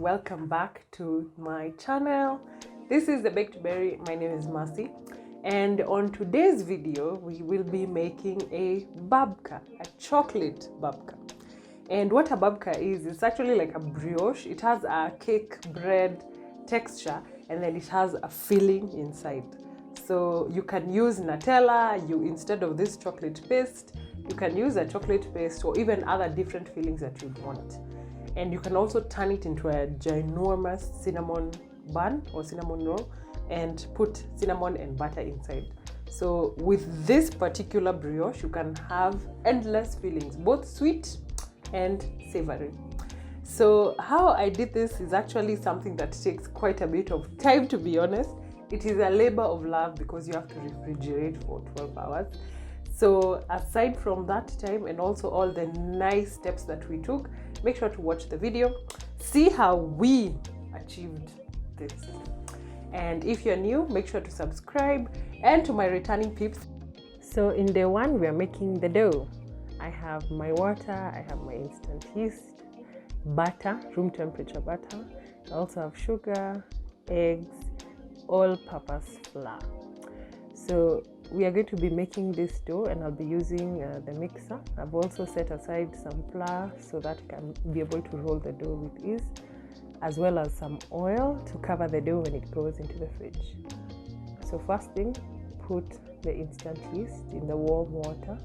welcome back to my channel. This is the Baked Berry. My name is Mercy, and on today's video we will be making a babka, a chocolate babka. And what a babka is, it's actually like a brioche. It has a cake bread texture and then it has a filling inside. So you can use nutella, instead of this chocolate paste, you can use a chocolate paste or even other different fillings that you'd want. And you can also turn it into a ginormous cinnamon bun or cinnamon roll and put cinnamon and butter inside. So with this particular brioche, you can have endless fillings, both sweet and savory. So how I did this is actually something that takes quite a bit of time, to be honest. It is a labor of love because you have to refrigerate for 12 hours. So aside from that time and also all the nice steps that we took, make sure to watch the video, see how we achieved this. And if you're new, make sure to subscribe, and to my returning peeps. So in day one, we are making the dough. I have my water, I have my instant yeast, butter, room temperature butter. I also have sugar, eggs, all-purpose flour. So we are going to be making this dough, and I'll be using the mixer. I've also set aside some flour so that I can be able to roll the dough with ease, as well as some oil to cover the dough when it goes into the fridge. So first thing, put the instant yeast in the warm water.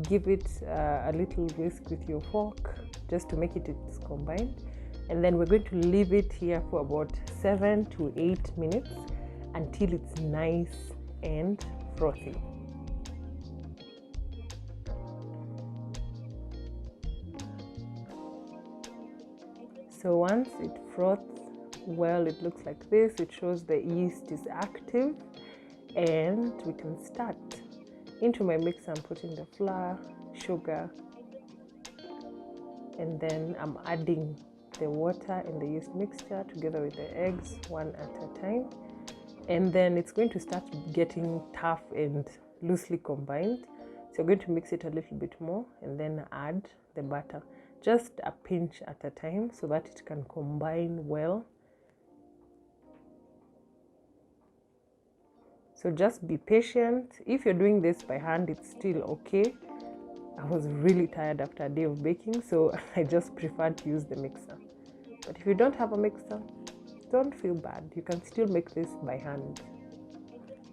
Give it a little whisk with your fork just to make it combined. And then we're going to leave it here for about 7 to 8 minutes until it's nice and frothy. So once it froths well, it looks like this. It shows the yeast is active, and we can start. Into my mixer, I'm putting the flour, sugar, and then I'm adding the water and the yeast mixture together with the eggs, one at a time. And then it's going to start getting tough and loosely combined. So you're going to mix it a little bit more and then add the butter, just a pinch at a time so that it can combine well. So just be patient. If you're doing this by hand, it's still okay. I was really tired after a day of baking, so I just preferred to use the mixer. But if you don't have a mixer, don't feel bad. You can still make this by hand.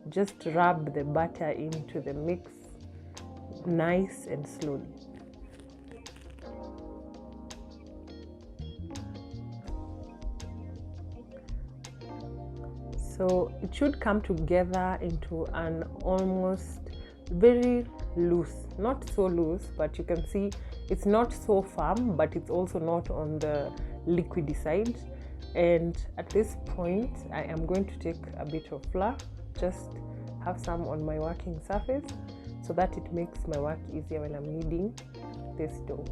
Just rub the butter into the mix nice and slowly. So it should come together into an almost very loose, not so loose, but you can see it's not so firm, but it's also not on the liquidy side. And at this point, I am going to take a bit of flour, just have some on my working surface so that it makes my work easier when I'm kneading this dough.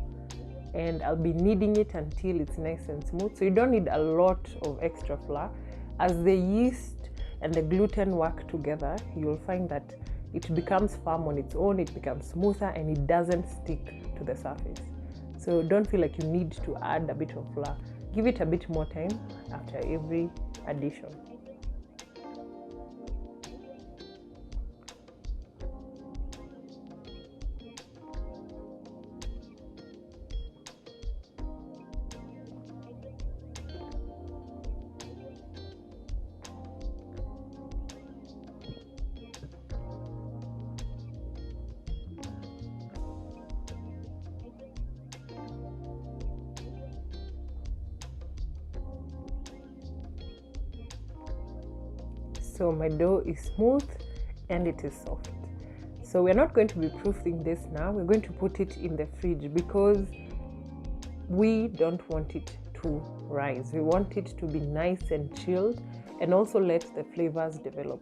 And I'll be kneading it until it's nice and smooth. So you don't need a lot of extra flour. As the yeast and the gluten work together, you'll find that it becomes firm on its own, it becomes smoother, and it doesn't stick to the surface. So don't feel like you need to add a bit of flour. Give it a bit more time after every addition. So my dough is smooth and it is soft. So we're not going to be proofing this now. We're going to put it in the fridge because we don't want it to rise. We want it to be nice and chilled and also let the flavors develop.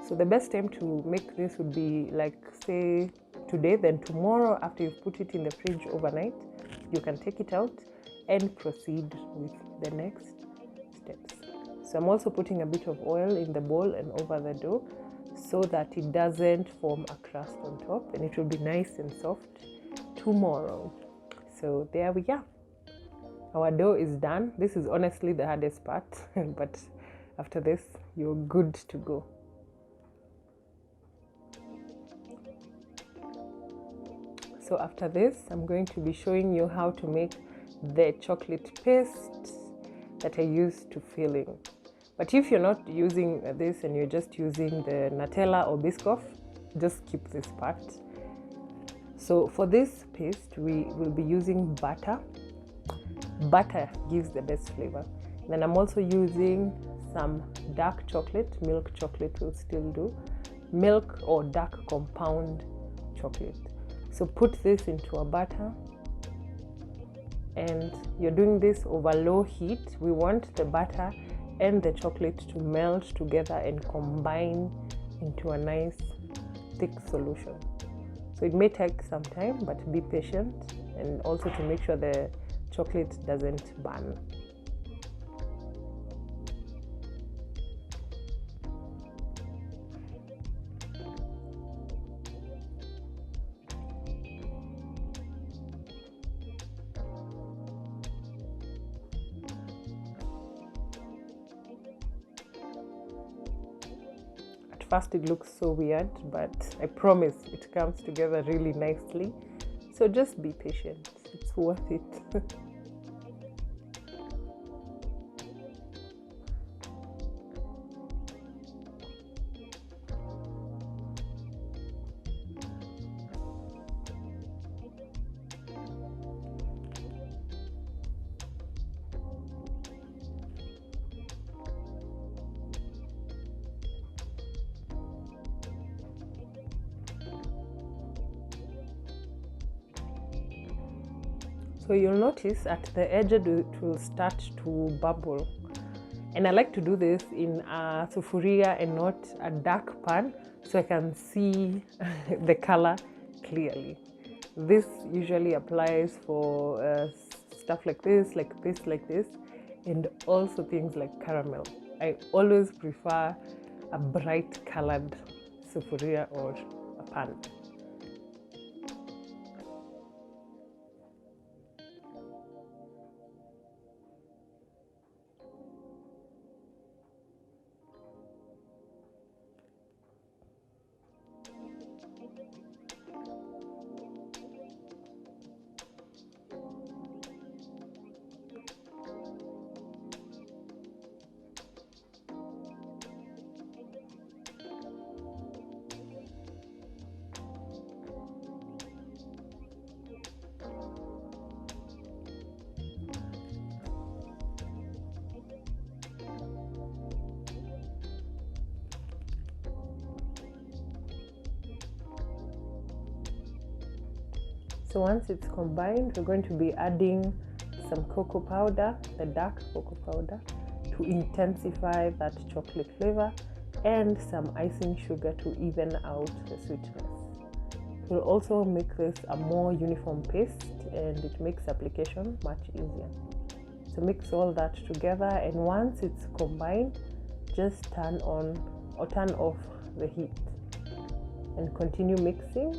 So the best time to make this would be like, say, today, then tomorrow after you've put it in the fridge overnight, you can take it out and proceed with the next steps. So I'm also putting a bit of oil in the bowl and over the dough so that it doesn't form a crust on top, and it will be nice and soft tomorrow. So there we are. Our dough is done. This is honestly the hardest part, but after this, you're good to go. So after this, I'm going to be showing you how to make the chocolate paste that I use to filling. But if you're not using this and you're just using the Nutella or Biscoff, just skip this part. So for this paste, we will be using butter. Butter gives the best flavor. Then I'm also using some dark chocolate. Milk chocolate will still do. Milk or dark compound chocolate. So put this into a butter, and you're doing this over low heat. We want the butter and the chocolate to melt together and combine into a nice thick solution. So it may take some time, but be patient, and also to make sure the chocolate doesn't burn. First it looks so weird, but I promise it comes together really nicely. So just be patient, it's worth it. So you'll notice at the edge it will start to bubble. And I like to do this in a sufuria and not a dark pan, so I can see the color clearly. This usually applies for stuff like this, like paste like this, and also things like caramel. I always prefer a bright colored sufuria or a pan. So once it's combined, we're going to be adding some cocoa powder, the dark cocoa powder, to intensify that chocolate flavor, and some icing sugar to even out the sweetness. It will also make this a more uniform paste, and it makes application much easier. So mix all that together, and once it's combined, just turn on or turn off the heat and continue mixing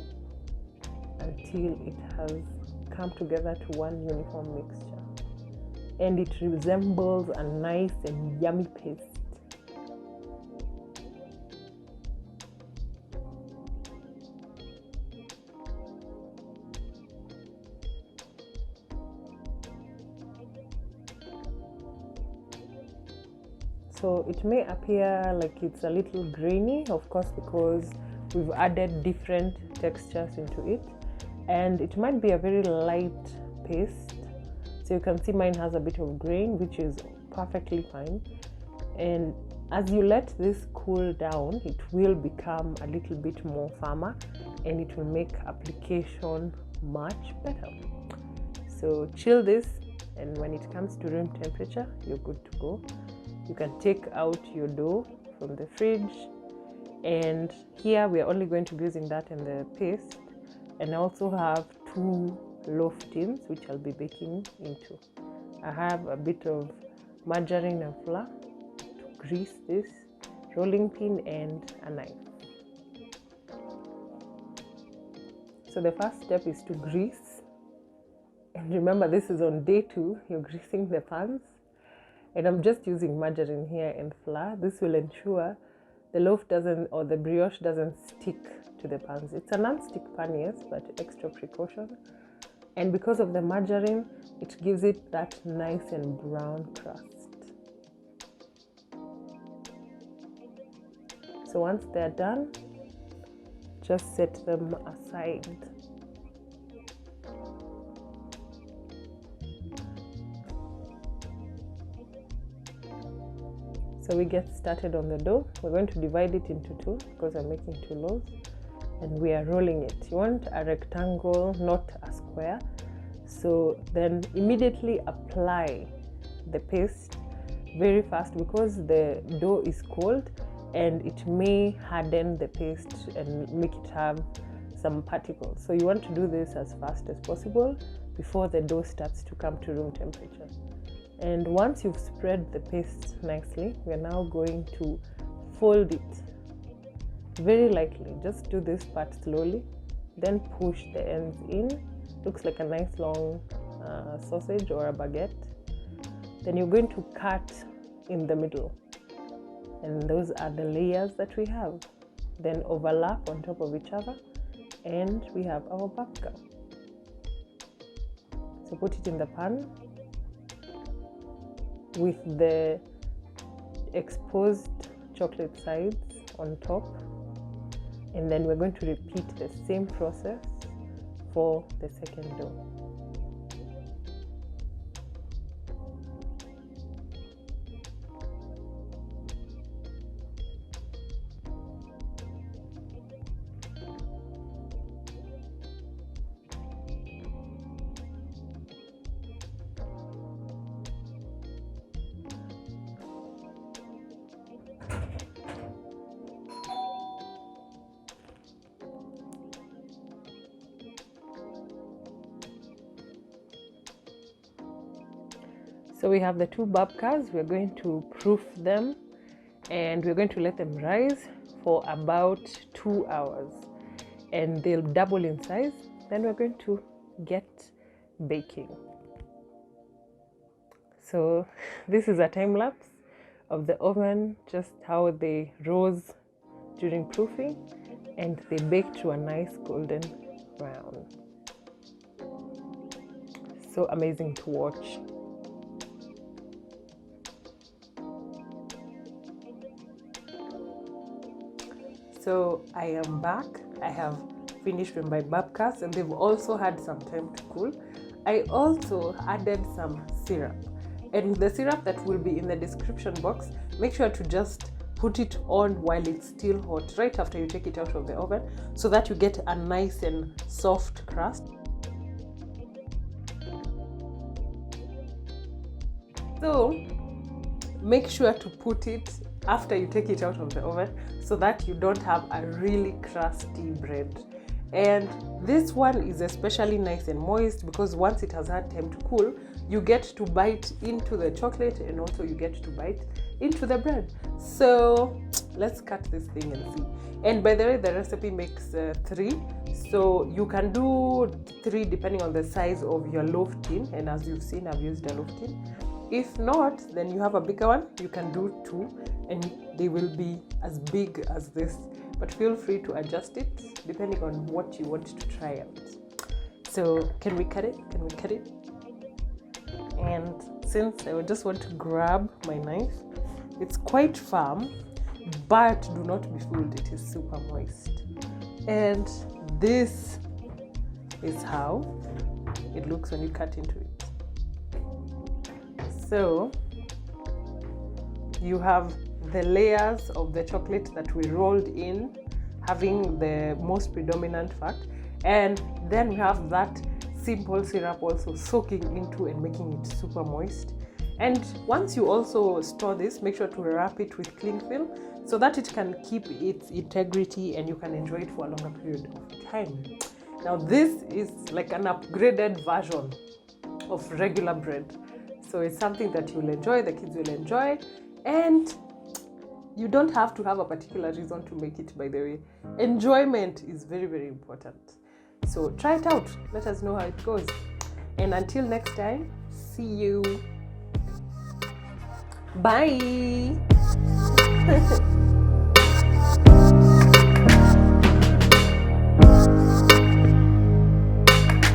until it has come together to one uniform mixture, and it resembles a nice and yummy paste. So it may appear like it's a little grainy, of course, because we've added different textures into it, and it might be a very light paste. So you can see mine has a bit of grain, which is perfectly fine. And as you let this cool down, it will become a little bit more firmer, and it will make application much better. So chill this, and when it comes to room temperature, you're good to go. You can take out your dough from the fridge, and here we are only going to be using that and the paste. And I also have 2 loaf tins which I'll be baking into. I have a bit of margarine and flour to grease this, rolling pin, and a knife. So the first step is to grease, And remember, this is on day 2. You're greasing the pans. And I'm just using margarine here and flour. This will ensure the loaf doesn't, or the brioche doesn't stick to the pans. It's a non-stick pan, yes, but extra precaution. And because of the margarine, it gives it that nice and brown crust. So once they're done, just set them aside. So we get started on the dough. We're going to divide it into 2 because I'm making 2 loaves, and we are rolling it. You want a rectangle, not a square. So then immediately apply the paste very fast because the dough is cold and it may harden the paste and make it have some particles. So you want to do this as fast as possible before the dough starts to come to room temperature. And once you've spread the paste nicely, we're now going to fold it very lightly. Just do this part slowly, then push the ends in. Looks like a nice long sausage or a baguette. Then you're going to cut in the middle. And those are the layers that we have. Then overlap on top of each other, and we have our babka. So put it in the pan with the exposed chocolate sides on top, and then we're going to repeat the same process for the second dough. So we have the 2 babkas. We're going to proof them, and we're going to let them rise for about 2 hours, and they'll double in size. Then we're going to get baking. So this is a time lapse of the oven, just how they rose during proofing, and they baked to a nice golden brown. So amazing to watch. So I am back. I have finished with my babkas, and they've also had some time to cool. I also added some syrup, and the syrup that will be in the description box, make sure to just put it on while it's still hot, right after you take it out of the oven, so that you get a nice and soft crust. So make sure to put it after you take it out of the oven, so that you don't have a really crusty bread. And this one is especially nice and moist because once it has had time to cool, you get to bite into the chocolate, and also you get to bite into the bread. So let's cut this thing and see. And by the way, the recipe makes 3, so you can do 3 depending on the size of your loaf tin, and as you've seen, I've used a loaf tin. If not, then you have a bigger one, you can do 2, and they will be as big as this, but feel free to adjust it depending on what you want to try out. So can we cut it? Can we cut it? And since I just want to grab my knife, it's quite firm, but do not be fooled, it is super moist. And this is how it looks when you cut into it. So you have the layers of the chocolate that we rolled in, having the most predominant fat, and then we have that simple syrup also soaking into and making it super moist. And once you also store this, make sure to wrap it with cling film so that it can keep its integrity and you can enjoy it for a longer period of time. Now this is like an upgraded version of regular bread. So it's something that you'll enjoy, the kids will enjoy, and you don't have to have a particular reason to make it, by the way. Enjoyment is very, very important. So try it out. Let us know how it goes. And until next time, see you. Bye.